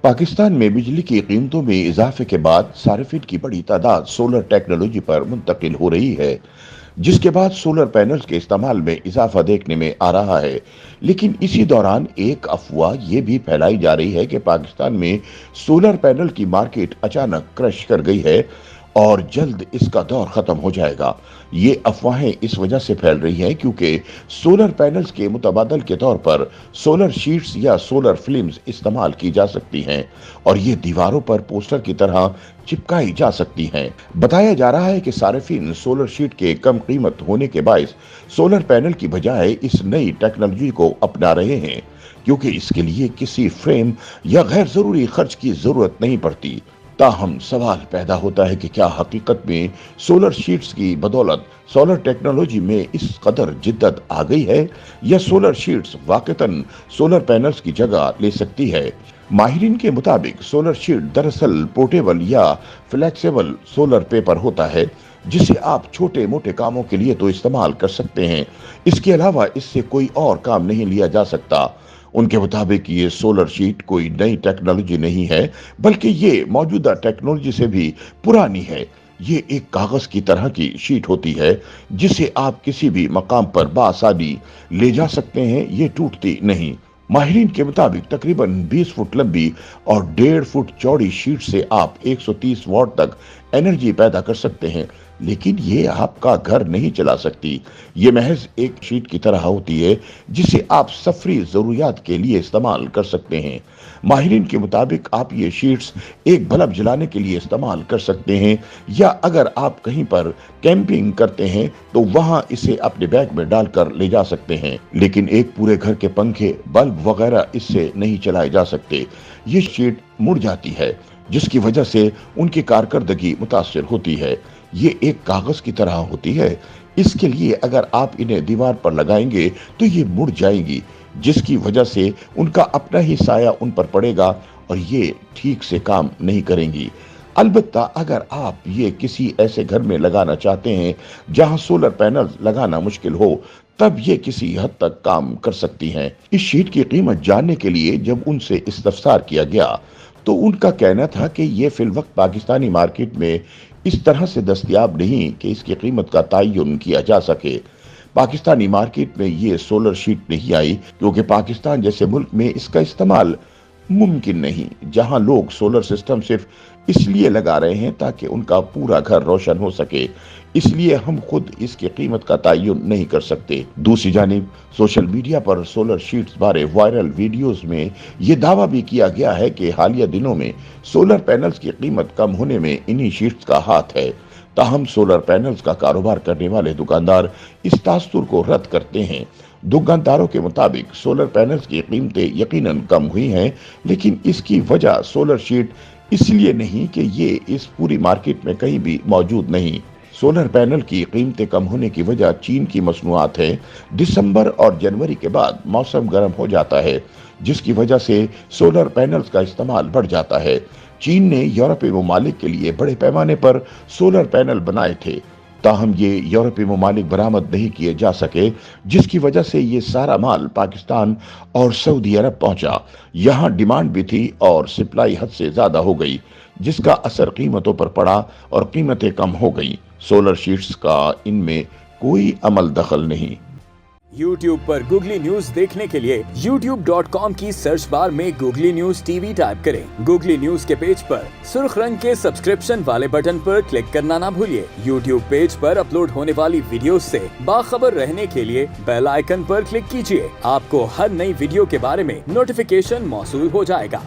पाकिस्तान में बिजली की कीमतों में इजाफे के बाद सार्फिन की बड़ी तादाद सोलर टेक्नोलॉजी पर मुंतकिल हो रही है, जिसके बाद सोलर पैनल्स के इस्तेमाल में इजाफा देखने में आ रहा है। लेकिन इसी दौरान एक अफवाह ये भी फैलाई जा रही है कि पाकिस्तान में सोलर पैनल की मार्केट अचानक क्रश कर गई है और जल्द इसका दौर खत्म हो जाएगा। ये अफवाहें इस वजह से फैल रही हैं क्योंकि सोलर पैनल्स के मुतबादल के तौर पर सोलर शीट्स या सोलर फिल्म्स इस्तेमाल की जा सकती हैं और ये दीवारों पर पोस्टर की तरह चिपकाई जा सकती हैं। बताया जा रहा है कि सार्फिन सोलर शीट के कम कीमत होने के बायस सोलर पैनल की बजाय इस नई टेक्नोलॉजी को अपना रहे हैं, क्योंकि इसके लिए किसी फ्रेम या गैर जरूरी खर्च की जरूरत नहीं पड़ती। ताहम सवाल पैदा होता है कि क्या हकीकत में सोलर शीट्स की बदौलत सोलर टेक्नोलॉजी में इस कदर जिद्दत आ गई है या सोलर शीट्स वाकईतन सोलर पैनल्स की जगह ले सकती है। माहिरीन के मुताबिक सोलर शीट दरअसल पोर्टेबल या फ्लेक्सिबल सोलर पेपर होता है, जिसे आप छोटे मोटे कामों के लिए तो इस्तेमाल कर सकते हैं। इसके अलावा इससे कोई और काम नहीं लिया जा सकता। उनके मुताबिक ये सोलर शीट कोई नई टेक्नोलॉजी नहीं है, बल्कि ये मौजूदा टेक्नोलॉजी से भी पुरानी है। ये एक कागज की तरह की शीट होती है जिसे आप किसी भी मकाम पर बासानी ले जा सकते हैं, ये टूटती नहीं। माहिरीन के मुताबिक तकरीबन 20 फुट लंबी और 1.5 फुट चौड़ी शीट से आप 130 वॉट तक एनर्जी पैदा कर सकते हैं, लेकिन ये आपका घर नहीं चला सकती। ये महज एक शीट की तरह होती है जिसे आप सफरी जरूरियात के लिए इस्तेमाल कर सकते हैं। माहिरीन के मुताबिक आप ये शीट्स एक बल्ब जलाने के लिए इस्तेमाल कर सकते हैं या अगर आप कहीं पर कैंपिंग करते हैं तो वहां इसे अपने बैग में डालकर ले जा सकते हैं, लेकिन एक पूरे घर के पंखे, बल्ब वगैरह इससे नहीं चलाए जा सकते। ये शीट मुड़ जाती है, जिसकी वजह से उनकी कारकर्दगी मुतासिर होती है। ये एक कागज की तरह होती है, इसके लिए अगर आप इन्हें दीवार पर लगाएंगे तो ये मुड़ जाएंगी, जिसकी वजह से उनका अपना ही साया उन पर पड़ेगा और ये ठीक से काम नहीं करेंगी। अलबत्ता अगर आप ये किसी ऐसे घर में लगाना चाहते हैं जहां सोलर पैनल लगाना मुश्किल हो, तब ये किसी हद तक काम कर सकती हैं। इस शीट की कीमत जानने के लिए जब उनसे इस्तफसार किया गया तो उनका कहना था कि ये फिलवक्त पाकिस्तानी मार्केट में इस तरह से दस्तयाब नहीं कि इसकी कीमत का तयन किया जा सके। पाकिस्तानी मार्केट में ये सोलर शीट नहीं आई क्योंकि पाकिस्तान जैसे मुल्क में इसका इस्तेमाल मुमकिन नहीं, जहां लोग सोलर सिस्टम सिर्फ इसलिए लगा रहे हैं ताकि उनका पूरा घर रोशन हो सके, इसलिए हम खुद इसकी कीमत का तयन नहीं कर सकते। दूसरी जानिब सोशल मीडिया पर सोलर शीट्स बारे वायरल वीडियोस में ये दावा भी किया गया है कि हालिया दिनों में सोलर पैनल्स की कीमत कम होने में इन्हीं शीट्स का हाथ है। ताहम सोलर पैनल्स का कारोबार करने वाले दुकानदार इस तासुर को रद्द करते हैं। दुकानदारों के मुताबिक सोलर पैनल्स की कीमतें यकीनन कम हुई हैं, लेकिन इसकी वजह सोलर शीट इसलिए नहीं कि ये इस पूरी मार्केट में कहीं भी मौजूद नहीं। सोलर पैनल की कीमतें कम होने की वजह चीन की मसनूआत है। दिसंबर और जनवरी के बाद मौसम गर्म हो जाता है, जिसकी वजह से सोलर पैनल्स का इस्तेमाल बढ़ जाता है। चीन ने यूरोपीय ममालिक के लिए बड़े पैमाने पर सोलर पैनल बनाए थे, ताहम ये यूरोपीय ममालिक बरामद नहीं किए जा सके, जिसकी वजह से ये सारा माल पाकिस्तान और सऊदी अरब पहुंचा। यहाँ डिमांड भी थी और सप्लाई हद से ज्यादा हो गई, जिसका असर कीमतों पर पड़ा और कीमतें कम हो गई। सोलर शीट्स का इनमें कोई अमल दखल नहीं। YouTube पर गूगली न्यूज देखने के लिए youtube.com की सर्च बार में गूगली न्यूज टीवी टाइप करें। गूगली न्यूज के पेज पर सुर्ख रंग के सब्सक्रिप्शन वाले बटन पर क्लिक करना ना भूलिए। YouTube पेज पर अपलोड होने वाली वीडियोस से बाखबर रहने के लिए बेल आइकन पर क्लिक कीजिए। आपको हर नई वीडियो के बारे में नोटिफिकेशन मौसूल हो जाएगा।